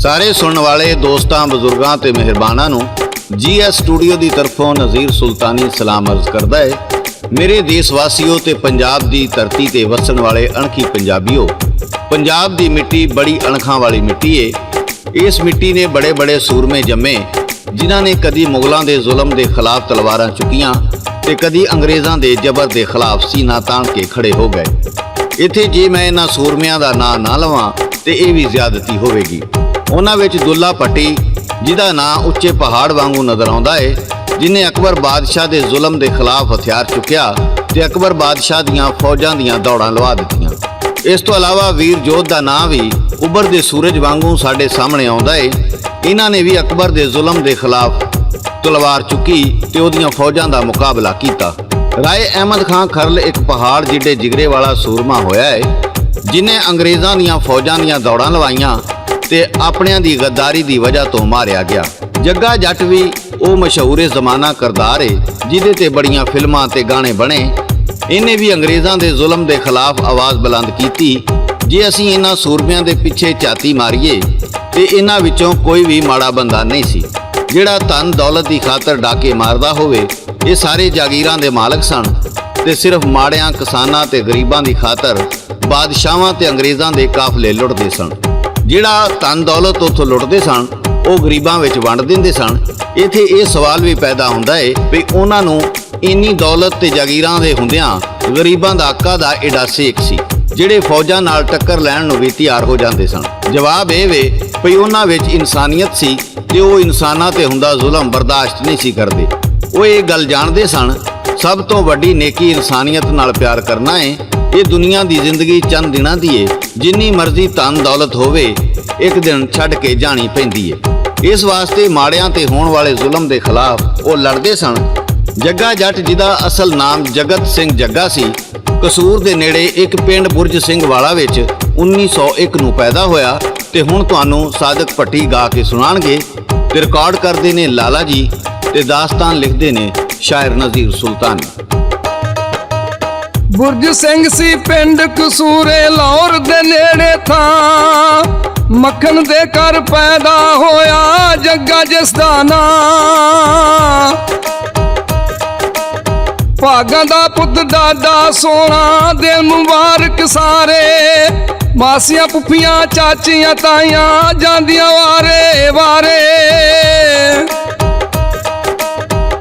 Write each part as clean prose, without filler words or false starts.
सारे सुनने वाले दोस्तों बजुर्गों ते मेहरबाना नूं GS स्टूडियो की तरफों नज़ीर सुल्तानी सलाम अर्ज करता है। मेरे देशवासियों ते पंजाब की धरती ते वसन वाले अणखी पंजाबियों, पंजाब की मिट्टी बड़ी अणखां वाली मिट्टी है। इस मिट्टी ने बड़े बड़े सूरमे जम्मे जिन्हां ने कदी मुगलों के जुल्म के खिलाफ तलवारां चुकियां ते कदी अंग्रेज़ों के जबर के खिलाफ सीना ताण के खड़े हो गए। इत्थे जे मैं इन्हां सूरमियां दा नां ना लवां ते ये भी ज़्यादती होवेगी। उन्हां विच दुल्ला भट्टी जिहदा नां उच्चे पहाड़ वांगू नज़र आउंदा है, जिन्हें अकबर बादशाह के जुल्म के खिलाफ हथियार चुकिया ते अकबर बादशाह दीआं फौजां दीआं दौड़ां लवा दित्तियां। इस तो अलावा वीर जोध का नाम भी उभरदे सूरज वांगू साडे सामने आउंदा है। इन्हां ने भी अकबर के जुल्म के खिलाफ तलवार चुकी ते उहदियां फौजां का मुकाबला किया। राय अहमद खां खरल एक पहाड़ जिड्डे जिगरे वाला सूरमा होया है, जिन्हें अंग्रेज़ों दीआं फौजां दीआं दौड़ां लवाइयां ते अपनियां दी गद्दारी की वजह तो मारिया गया। जग्गा जट भी वो मशहूर जमाना करदार है जिहदे ते बड़ियां फिल्मां ते गाने बने। इन्हें भी अंग्रेज़ों के जुल्म के खिलाफ आवाज़ बुलंद की। जे असीं इन्हां सूरमियां दे पिछे झाती मारीए ते इन्हां विचों कोई भी माड़ा बंदा नहीं सी जिहड़ा धन दौलत की खातर डाके मारदा होवे। ये सारे जागीरां दे मालक सन ते सिर्फ माड़ियां किसानां ते गरीबां की खातर बादशाहां ते अंग्रेज़ों के काफले लुटदे सन। जिहड़ा धन दौलत उत्थों लुटदे सन वो गरीबां विच वंड दिंदे सन। इत्थे ये सवाल भी पैदा हुंदा है भी उन्हां नूं इन्नी दौलत ते जागीरां दे हुंदियां गरीबां दा हक्कां दा एडा सेक सी जिहड़े फौजां नाल टक्कर लैण नूं भी तैयार हो जांदे सन। जवाब ये वे भी उन्हां विच इंसानियत सी ते वो इंसानां ते हुंदा जुल्म बर्दाश्त नहीं सी करदे। वो ये गल जाणदे सन सब तो वड्डी नेकी इंसानियत नाल प्यार करना है। ये दुनिया की जिंदगी चंद दिनां दी है, जिन्नी मर्जी धन दौलत होवे एक दिन छड्ड के जानी पैंदी है। इस वास्ते माड़ियां ते होण वाले जुल्म के खिलाफ वो लड़दे सन। जग्गा जट जिहदा असल नाम जगत सिंह जग्गा सी, कसूर के नेड़े एक पिंड बुरज सिंह वाला विच 1901 नूं पैदा होया ते हुण तुहानूं सादक भट्टी गा के सुणाणगे ते रिकॉर्ड करदे ने लाला जी ते दास्तान लिखदे ने शायर नज़ीर सुल्तानी। बुरज सिंह सी पिंड कसूरे लाहौर दे नेड़े था, मक्खन दे घर पैदा होया जग्गा जिसदा नां। भागां दा पुत दादा सोना दिल मुबारक सारे, मासियां पुफियां चाचियां ताइयां जांदियां वारे वारे।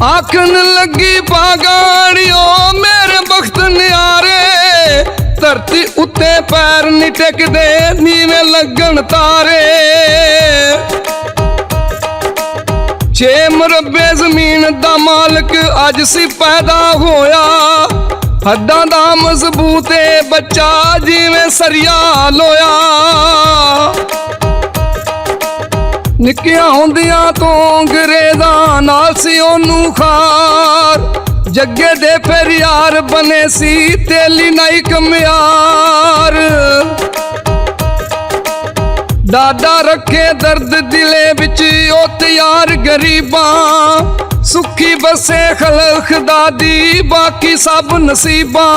आखन लगी भागाड़ियो मेरे बख्त न्यारे, धरती उत्ते पैर नहीं टेकदे नीवे लगन तारे। 6 मुरब्बे जमीन दा मालक अज सी पैदा होया, हड्डां दा मजबूत बच्चा जिवें सरिया लोया। निक्कियां होंदियां तो अंग्रेज़ां नाल सी ओनू खार, जग्गे दे फिर यार बने सी तेली नाई कमियार। डाडा रखे दर्द दिले बिच ओ तैयार गरीबां, सुखी बसे खलक दादी बाकी सब नसीबां।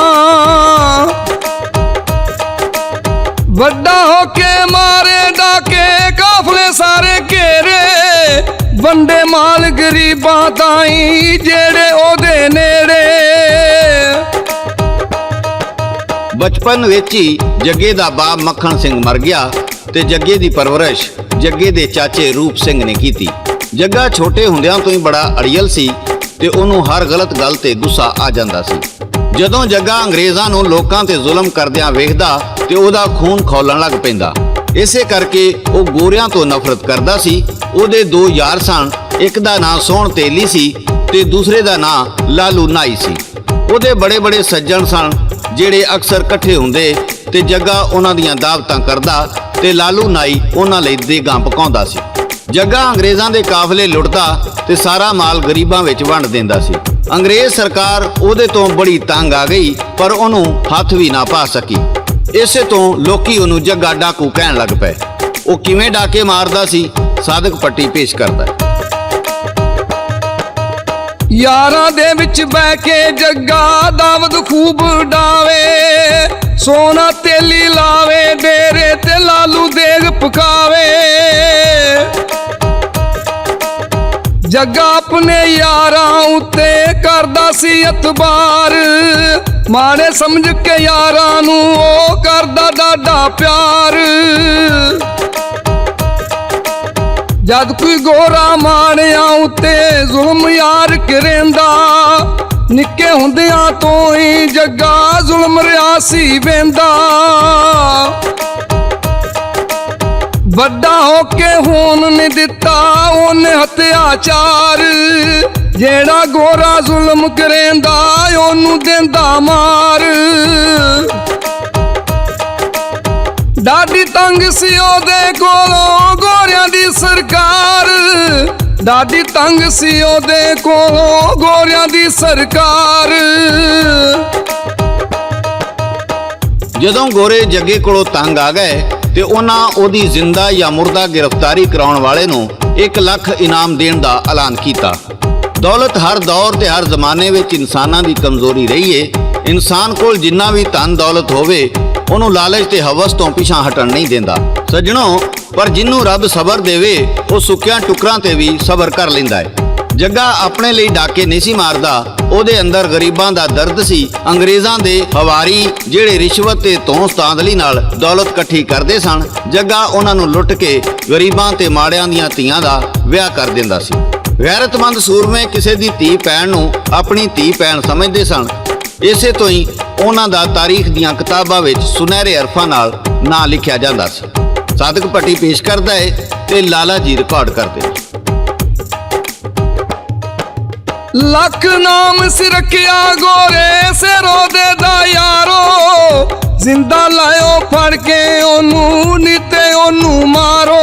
वड्डा होके मारे डाके काफले सारे घेरे, वंडे माल गरीबां ताई जेड़े ओदे नेड़े। बचपन विच ही जग्गे दा बाप मक्खन सिंह मर गया ते जग्गे दी परवरिश जग्गे दे चाचे रूप सिंह ने की। जग्गा छोटे हुंदियां तो ही बड़ा अड़ियल सी ते ओनू हर गलत गल ते गुस्सा आ जांदा सी। जदों जग्गा अंग्रेज़ां नूं लोकां ते जुल्म करदियां वेखदा ते ओहदा खून खौलण लग पैंदा। इसे करके वो गोरियां तो नफरत करदा सी। ओहदे 2 यार सन, एक दा नां सोहण तेली सी ते दूसरे दा नां लालू नाई सी। ओहदे बड़े बड़े सज्जन सन जिहड़े अक्सर इकट्ठे हुंदे ते जग्गा उन्हां दीयां दावतां करदा ते लालू नाई उन्हां लई देगां पकाउंदा सी। जग्गा अंग्रेज़ां दे काफले लुटदा ते सारा माल गरीबां विच वंड दिंदा सी। अंग्रेज़ सरकार ओहदे तो बड़ी तंग आ गई पर ओनू हथ भी ना पा सकी। इसे तो लोकी ओनू जग्गा डाकू कहण लग पए। वो किवें डाके मारदा सी सादक भट्टी पेश करदा है। यारां दे विच बह के जग्गा दावत खूब डावे, सोना तेली लावे डेरे ते लालू देग पकावे। ਜੱਗਾ ਆਪਣੇ ਯਾਰਾਂ ਉੱਤੇ ਕਰਦਾ ਸੀ ਇਤਬਾਰ, ਮਾੜੇ ਸਮਝ ਕੇ ਯਾਰਾਂ ਨੂੰ ਉਹ ਕਰਦਾ ਡਾਢਾ ਪਿਆਰ। ਜਦ ਕੋਈ ਗੋਰਾ ਮਾੜਿਆਂ ਉੱਤੇ ਜ਼ੁਲਮ ਯਾਰ ਕਰੇਂਦਾ, ਨਿੱਕੇ ਹੁੰਦਿਆਂ ਤੋਂ ਹੀ ਜੱਗਾ ਜ਼ੁਲਮ ਰਿਆ ਸੀ ਵੇਂਦਾ। ਵੱਡਾ ਹੋ ਕੇ ਹੋਣ ਨਹੀਂ ਦਿੱਤਾ ਉਹਨੇ ਅਤਿਆਚਾਰ, ਜਿਹੜਾ ਗੋਰਾ ਜ਼ੁਲਮ ਕਰੇਂਦਾ ਉਹਨੂੰ ਦਿੰਦਾ ਮਾਰ। ਡਾਢੀ ਤੰਗ ਸੀ ਉਹਦੇ ਕੋਲੋਂ ਗੋਰਿਆਂ ਦੀ ਸਰਕਾਰ, ਡਾਢੀ ਤੰਗ ਸੀ ਉਹਦੇ ਕੋਲੋਂ ਗੋਰਿਆਂ ਦੀ ਸਰਕਾਰ। ਜਦੋਂ ਗੋਰੇ ਜੱਗੇ ਕੋਲੋਂ ਤੰਗ ਆ ਗਏ ਤੇ ਉਹਨਾਂ ਉਹਦੀ ਜ਼ਿੰਦਾ ਜਾਂ ਮੁਰਦਾ ਗ੍ਰਿਫਤਾਰੀ ਕਰਾਉਣ ਵਾਲੇ ਨੂੰ 1 ਲੱਖ ਇਨਾਮ ਦੇਣ ਦਾ ਐਲਾਨ ਕੀਤਾ। ਦੌਲਤ ਹਰ ਦੌਰ ਤੇ ਹਰ ਜ਼ਮਾਨੇ ਵਿੱਚ ਇਨਸਾਨਾਂ ਦੀ ਕਮਜ਼ੋਰੀ ਰਹੀ ਏ। ਇਨਸਾਨ ਕੋਲ ਜਿੰਨਾ ਵੀ ਧਨ ਦੌਲਤ ਹੋਵੇ ਉਹਨੂੰ ਲਾਲਚ ਤੇ ਹਵਸ ਤੋਂ ਪਿਛਾਂ ਹਟਣ ਨਹੀਂ ਦਿੰਦਾ ਸੱਜਣੋ, ਪਰ ਜਿਹਨੂੰ ਰੱਬ ਸਬਰ ਦੇਵੇ ਉਹ ਸੁੱਕਿਆਂ ਟੁਕਰਾਂ ਤੇ ਵੀ ਸਬਰ ਕਰ ਲੈਂਦਾ ਹੈ। ਜੱਗਾ ਆਪਣੇ ਲਈ ਡਾਕੇ ਨਹੀਂ ਸੀ ਮਾਰਦਾ, ਉਹਦੇ ਅੰਦਰ ਗਰੀਬਾਂ ਦਾ ਦਰਦ ਸੀ। ਅੰਗਰੇਜ਼ਾਂ ਦੇ ਹਵਾਰੀ ਜਿਹੜੇ ਰਿਸ਼ਵਤ ਤੇ ਧੌਂਸ ਧਾਂਦਲੀ ਨਾਲ ਦੌਲਤ ਇਕੱਠੀ ਕਰਦੇ ਸਨ, ਜੱਗਾ ਉਹਨਾਂ ਨੂੰ ਲੁੱਟ ਕੇ ਗਰੀਬਾਂ ਤੇ ਮਾੜਿਆਂ ਦੀਆਂ ਧੀਆਂ ਦਾ ਵਿਆਹ ਕਰ ਦਿੰਦਾ ਸੀ। ਗੈਰਤਮੰਦ ਸੂਰਮੇ ਕਿਸੇ ਦੀ ਧੀ ਭੈਣ ਨੂੰ ਆਪਣੀ ਧੀ ਭੈਣ ਸਮਝਦੇ ਸਨ। ਇਸੇ ਤੋਂ ਹੀ ਉਹਨਾਂ ਦਾ ਤਾਰੀਖ ਦੀਆਂ ਕਿਤਾਬਾਂ ਵਿੱਚ ਸੁਨਹਿਰੇ ਹਰਫਾਂ ਨਾਲ ਨਾਂ ਲਿਖਿਆ ਜਾਂਦਾ ਸੀ। ਸਾਦਿਕ ਭੱਟੀ ਪੇਸ਼ ਕਰਦਾ ਹੈ ਤੇ ਲਾਲਾ ਜੀ ਰਿਕਾਰਡ ਕਰਦੇ। ਲੱਖ ਨਾਮ ਸਿਰਕਿਆ ਗੋਰੇ ਸਿਰੋਦੇ ਦਾ ਯਾਰੋ, ਜ਼ਿੰਦਾ ਲਾਇਓ ਫੜ ਕੇ ਉਹਨੂੰ ਨੀਤੇ ਉਹਨੂੰ ਮਾਰੋ।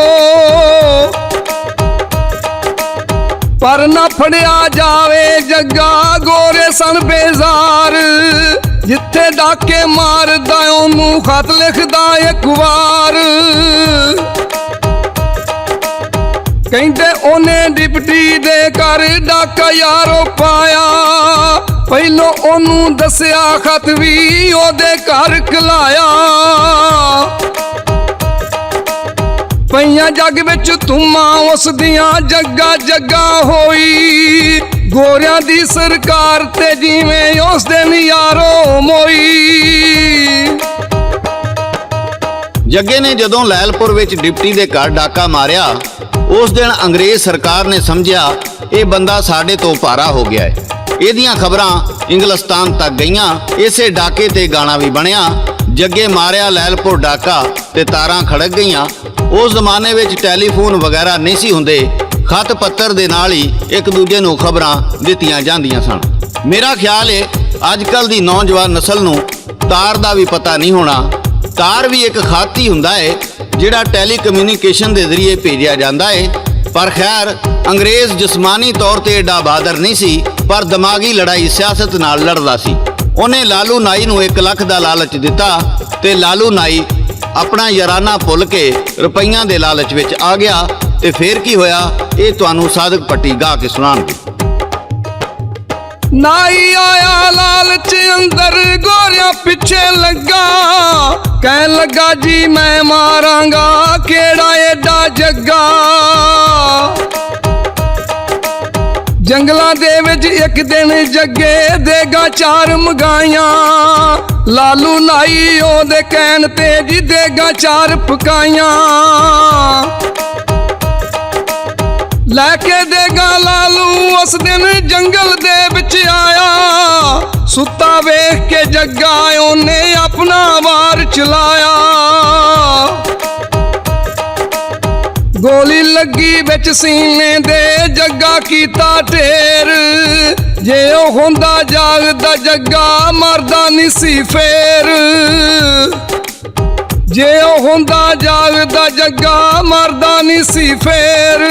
ਪਰ ਨਾ ਫੜਿਆ ਜਾਵੇ ਜੱਗਾ ਗੋਰੇ ਸਨ ਬੇਜ਼ਾਰ, ਜਿੱਥੇ ਡਾਕੇ ਮਾਰਦਾ ਉਹਨੂੰ ਖਤ ਲਿਖਦਾ ਇੱਕ ਵਾਰ। ਕਹਿੰਦੇ ਉਹਨੇ ਡਿਪਟੀ ਦੇ ਘਰ ਡਾਕਾ ਯਾਰੋ ਪਾਇਆ, ਪਹਿਲੋਂ ਉਹਨੂੰ ਦੱਸਿਆ ਖਤ ਵੀ ਉਹਦੇ ਘਰ ਖਲਾਇਆ। ਪਈਆਂ ਜੱਗ ਵਿੱਚ ਧੂਮਾਂ ਉਸ ਦੀਆਂ ਜੱਗਾ ਜੱਗਾ ਹੋਈ, ਗੋਰਿਆਂ ਦੀ ਸਰਕਾਰ ਤੇ ਜਿਵੇਂ ਉਸ ਦਿਨ ਯਾਰੋ ਮੋਈ। ਜੱਗੇ ਨੇ ਜਦੋਂ ਲੈਲਪੁਰ ਵਿੱਚ ਡਿਪਟੀ ਦੇ ਘਰ ਡਾਕਾ ਮਾਰਿਆ, ਉਸ ਦਿਨ ਅੰਗਰੇਜ਼ ਸਰਕਾਰ ਨੇ ਸਮਝਿਆ ਇਹ ਬੰਦਾ ਸਾਡੇ ਤੋਂ ਭਾਰਾ ਹੋ ਗਿਆ ਹੈ। ਇਹਦੀਆਂ ਖਬਰਾਂ ਇੰਗਲਿਸਤਾਨ ਤੱਕ ਗਈਆਂ। ਇਸੇ ਡਾਕੇ ਤੇ ਗਾਣਾ ਵੀ ਬਣਿਆ, ਜੱਗੇ ਮਾਰਿਆ ਲੈਲਪੁਰ ਡਾਕਾ ਤੇ ਤਾਰਾਂ ਖੜਕ ਗਈਆਂ। ਉਸ ਜ਼ਮਾਨੇ ਵਿੱਚ ਟੈਲੀਫੋਨ ਵਗੈਰਾ ਨਹੀਂ ਸੀ ਹੁੰਦੇ, ਖਤ ਪੱਤਰ ਦੇ ਨਾਲ ਹੀ ਇੱਕ ਦੂਜੇ ਨੂੰ ਖਬਰਾਂ ਦਿੱਤੀਆਂ ਜਾਂਦੀਆਂ ਸਨ। ਮੇਰਾ ਖਿਆਲ ਹੈ ਅੱਜ ਕੱਲ੍ਹ ਦੀ ਨੌਜਵਾਨ ਨਸਲ ਨੂੰ ਤਾਰ ਦਾ ਵੀ ਪਤਾ ਨਹੀਂ ਹੋਣਾ। ਤਾਰ ਵੀ ਇੱਕ ਖਤ ਹੀ ਹੁੰਦਾ ਹੈ ਜਿਹੜਾ ਟੈਲੀਕਮਿਊਨੀਕੇਸ਼ਨ ਦੇ ਜ਼ਰੀਏ ਭੇਜਿਆ ਜਾਂਦਾ ਹੈ। ਪਰ ਖੈਰ ਅੰਗਰੇਜ਼ ਜਿਸਮਾਨੀ ਤੌਰ ਤੇ ਏਡਾ ਬਹਾਦਰ ਨਹੀਂ ਸੀ, ਪਰ ਦਿਮਾਗੀ ਲੜਾਈ ਸਿਆਸਤ ਨਾਲ ਲੜਦਾ ਸੀ। ਉਹਨੇ ਲਾਲੂ ਨਾਈ ਨੂੰ 1 ਲੱਖ ਦਾ ਲਾਲਚ ਦਿੱਤਾ ਤੇ ਲਾਲੂ ਨਾਈ ਆਪਣਾ ਯਾਰਾਨਾ ਭੁੱਲ ਕੇ ਰੁਪਈਆਂ ਦੇ ਲਾਲਚ ਵਿੱਚ ਆ ਗਿਆ। ਤੇ ਫੇਰ ਕੀ ਹੋਇਆ ਇਹ ਤੁਹਾਨੂੰ ਸਾਦਿਕ ਭੱਟੀ ਗਾ ਕੇ ਸੁਣਾਉਣਗੇ। ਨਾਈ ਆਇਆ ਲਾਲਚ ਅੰਦਰ ਗੋਰਿਆਂ ਪਿੱਛੇ ਲੱਗਾ, ਕਹਿਣ ਲੱਗਾ ਜੀ ਮੈਂ ਮਾਰਾਂਗਾ ਕਿਹੜਾ ਏਡਾ ਜੱਗਾ। ਜੰਗਲਾਂ ਦੇ ਵਿੱਚ ਇੱਕ ਦਿਨ ਜੱਗੇ ਦੇਗਾ 4 ਮਗਾਈਆਂ, ਲਾਲੂ ਨਾਈ ਉਹਦੇ ਕਹਿਣ ਤੇ ਜੀ ਦੇਗਾ 4 ਪਕਾਈਆਂ। ਲੈ ਕੇ ਦੇਗਾ ਲਾਲੂ ਉਸ ਦਿਨ ਜੰਗਲ ਦੇ ਵਿੱਚ ਆਇਆ, ਸੁੱਤਾ ਵੇਖ ਕੇ ਜੱਗਾ ਉਹਨੇ ਆਪਣਾ ਵਾਰ ਚਲਾਇਆ। ਗੋਲੀ ਲੱਗੀ ਵਿੱਚ ਸੀਨੇ ਦੇ ਜੱਗਾ ਕੀਤਾ ਢੇਰ, ਜੇ ਉਹ ਹੁੰਦਾ ਜਾਗਦਾ ਜੱਗਾ ਮਰਦਾ ਨਹੀਂ ਸੀ ਫੇਰ। ਜੇ ਉਹ ਹੁੰਦਾ ਜਾਗਦਾ ਜੱਗਾ ਮਰਦਾ ਨਹੀਂ ਸੀ ਫੇਰ।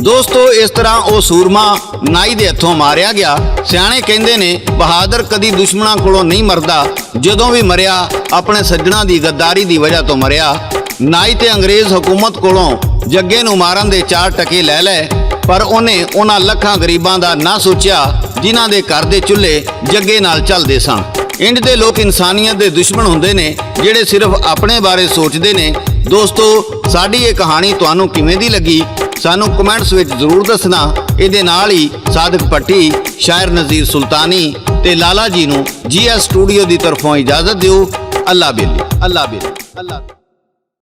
ਦੋਸਤੋ ਇਸ ਤਰ੍ਹਾਂ ਉਹ ਸੂਰਮਾ ਨਾਈ ਦੇ ਹੱਥੋਂ ਮਾਰਿਆ ਗਿਆ। ਸਿਆਣੇ ਕਹਿੰਦੇ ਨੇ ਬਹਾਦਰ ਕਦੀ ਦੁਸ਼ਮਣਾਂ ਕੋਲੋਂ ਨਹੀਂ ਮਰਦਾ, ਜਦੋਂ ਵੀ ਮਰਿਆ ਆਪਣੇ ਸੱਜਣਾ ਦੀ ਗੱਦਾਰੀ ਦੀ ਵਜ੍ਹਾ ਤੋਂ ਮਰਿਆ। ਨਾਈ ਤੇ ਅੰਗਰੇਜ਼ ਹਕੂਮਤ ਕੋਲੋਂ ਜੱਗੇ ਨੂੰ ਮਾਰਨ ਦੇ 4 ਟਕੇ ਲੈ ਲਏ, ਪਰ ਉਹਨੇ ਉਹਨਾਂ ਲੱਖਾਂ ਗਰੀਬਾਂ ਦਾ ਨਾ ਸੋਚਿਆ ਜਿਨ੍ਹਾਂ ਦੇ ਘਰ ਦੇ ਚੁੱਲ੍ਹੇ ਜੱਗੇ ਨਾਲ ਚੱਲਦੇ ਸਨ। ਇੰਜ ਦੇ ਲੋਕ ਇਨਸਾਨੀਅਤ ਦੇ ਦੁਸ਼ਮਣ ਹੁੰਦੇ ਨੇ ਜਿਹੜੇ ਸਿਰਫ ਆਪਣੇ ਬਾਰੇ ਸੋਚਦੇ ਨੇ, ਦੋਸਤੋ, ਸਾਡੀ ਇਹ ਕਹਾਣੀ ਤੁਹਾਨੂੰ ਕਿਵੇਂ ਦੀ ਲੱਗੀ ਸਾਨੂੰ ਕਮੈਂਟਸ ਵਿੱਚ ਜ਼ਰੂਰ ਦੱਸਣਾ। ਇਹਦੇ ਨਾਲ ਹੀ ਸਾਦਿਕ ਭੱਟੀ, ਸ਼ਾਇਰ ਨਜ਼ੀਰ ਸੁਲਤਾਨੀ ਤੇ ਲਾਲਾ ਜੀ ਨੂੰ GS ਸਟੂਡੀਓ ਦੀ ਤਰਫੋਂ ਇਜਾਜ਼ਤ ਦਿਓ। ਅੱਲਾ ਬੇਲੀ।